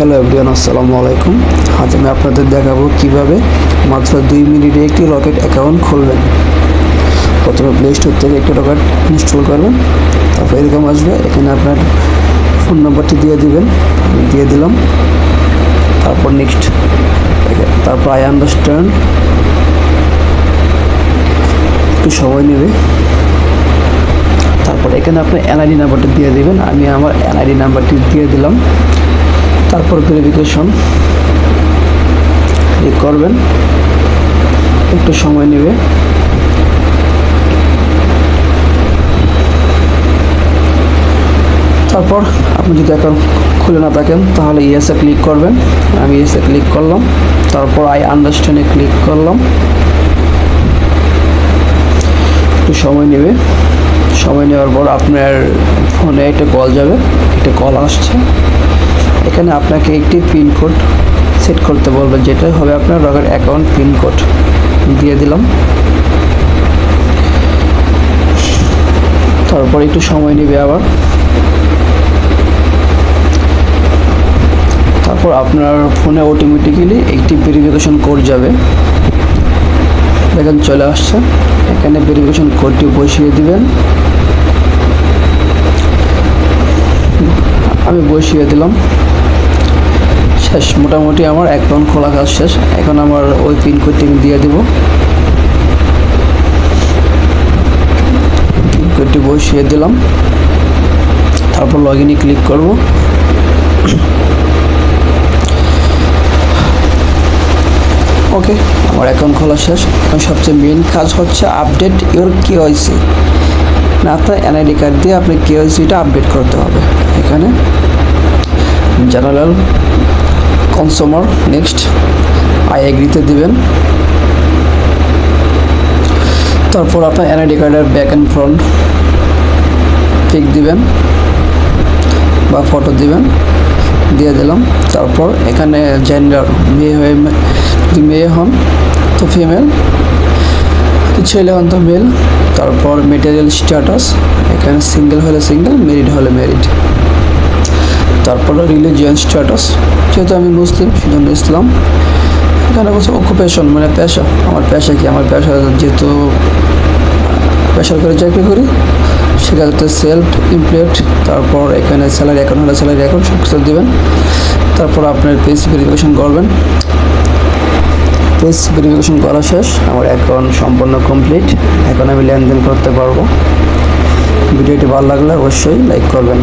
Hello everyone, আসসালামু আলাইকুম। আজ আমি আপনাদের দেখাবো কিভাবে মাত্র 2 মিনিটে একটি রকেট অ্যাকাউন্ট খুলবেন। প্রথমে প্লে স্টোর থেকে একটি রকেট ইনস্টল করবেন, তারপর এরকম আসবে। এখানে আপনার ফোন নাম্বারটি দিয়ে দিবেন, আমি দিয়ে দিলাম। তারপর নেক্সট, তারপর আই আন্ডারস্ট্যান্ড, একটু সময় নেবে। তারপর এখানে আপনি এনআইডি নাম্বারটা দিয়ে দিবেন, আমি আমার এনআইডি নাম্বারটি দিয়ে দিলাম। তারপর ভেরিফিকেশন ক্লিক করবেন, একটু সময় নেবে। তারপর আপনি যদি অ্যাকাউন্ট খুলে না থাকেন তাহলে ইয়েসে ক্লিক করবেন, আমি ইয়েসে ক্লিক করলাম। তারপর আই আন্ডারস্ট্যান্ডে ক্লিক করলাম, একটু সময় নেবে। সময় নেওয়ার পর আপনার ফোনে একটা কল যাবে, একটা কল আসছে। এখানে আপনাকে একটি পিনকোড সেট করতে বলবে, যেটা হবে আপনার রকেট অ্যাকাউন্ট পিনকোড। দিয়ে দিলাম। তারপর একটু সময় নেবে আবার। তারপর আপনার ফোনে অটোমেটিক্যালি একটি ভেরিফিকেশন কোড যাবে, দেখেন চলে আসছে। এখানে ভেরিফিকেশন কোডটি বসিয়ে দিবেন, আমি বসিয়ে দিলাম। শেষ, মোটামুটি আমার অ্যাকাউন্ট খোলা কাজ শেষ। এখন আমার ওই পিনকোডটি আমি দিয়ে দেব। পিনকোডটি বসিয়ে দিলাম, তারপর লগ ইনে ক্লিক করব। ওকে, আমার অ্যাকাউন্ট খোলা শেষ। এখন সবচেয়ে মেইন কাজ হচ্ছে আপডেট ইওর কেওয়াইসি। না, আপনার এনআইডি কার্ড দিয়ে আপনি কেওয়াইসিটা আপডেট করতে হবে। এখানে জেনারেল কনজিউমার, নেক্সট আই এগ্রিতে দিবেন। তারপর আপনার এনআইডি কার্ডের ব্যাক অ্যান্ড ফ্রন্ট পিক দিবেন বা ফটো দিবেন, দিয়ে দিলাম। তারপর এখানে জেন্ডার, মেয়ে হয়ে যদি মেয়ে হন তো ফিমেল, ছেলে হন তো মেল। তারপর মেটেরিয়াল স্ট্যাটাস, এখানে সিঙ্গেল হলে সিঙ্গেল, ম্যারিড হলে ম্যারিড। তারপর রিলিজিয়ান স্ট্যাটাস, যেহেতু আমি মুসলিম সেজন্য ইসলাম। এখানে বলছে অকুপেশন, মানে পেশা। আমার পেশা কি? আমার পেশা যেহেতু বেসরকারি চাকরি করি, সেক্ষেত্রে সেলফ এমপ্লয়েড। তারপর এখানে স্যালারি অ্যাকাউন্ট হলে স্যালারি অ্যাকাউন্ট সব কিছু দেবেন। তারপর আপনার পেজ ভেরিফিকেশন করবেন। পেজ ভেরিফিকেশন করা শেষ, আমার অ্যাকাউন্ট সম্পূর্ণ কমপ্লিট। এখন আমি লেনদেন করতে পারবো। ভিডিওটি ভালো লাগলে অবশ্যই লাইক করবেন।